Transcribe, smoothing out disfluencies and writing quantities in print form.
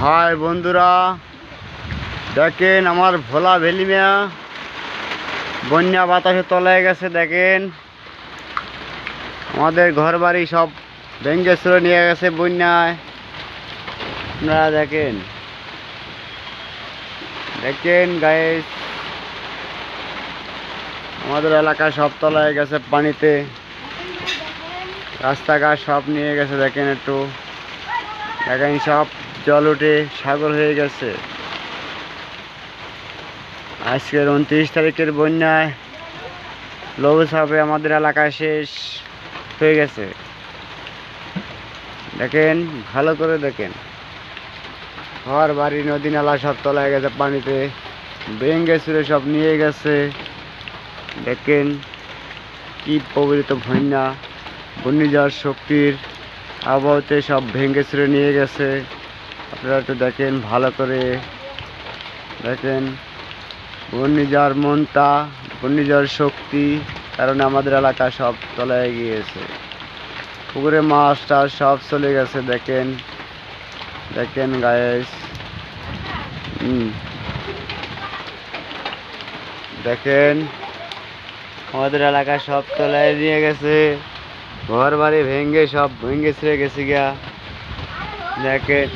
High বন্ধুরা, দেখেন আমার ভোলা ভ্যালি মিয়া বন্যা বাতাসে তলায় গেছে। দেখেন আমাদের ঘর বাড়ি সব ভেঙে চুরে নিয়ে গেছে বন্যায়। আপনারা দেখেন দেখেন গাইস, আমাদের এলাকা সব তলায় গেছে পানিতে, রাস্তাঘাট সব নিয়ে গেছে। দেখেন একটু দেখেন, সব জল উঠে সাগর হয়ে গেছে। আজকের 29 তারিখের বন্যায় লঘুচাপে আমাদের এলাকায় শেষ হয়ে গেছে। দেখেন ভালো করে দেখেন, ঘর বাড়ি নদী নালা সব তলায় গেছে পানিতে, ভেঙে চুরে সব নিয়ে গেছে। দেখেন কি প্রবলিত বন্যা, ঘূর্ণিঝড় শক্তির আবহাওয়াতে সব ভেঙে চুরে নিয়ে গেছে। আপনারা একটু দেখেন ভালো করে দেখেন, ঘূর্ণিঝড় মন্তা, ঘূর্ণিঝড় শক্তি কারণে আমাদের এলাকা সব তলায় গিয়েছে। পুকুরে মাছ টাছ সব চলে গেছে। দেখেন দেখেন গাইস, দেখেন আমাদের এলাকা সব তলায় নিয়ে গেছে, ঘর বাড়ি ভেঙে সব ভেঙে ছিঁড়ে গেছে গিয়া। দেখেন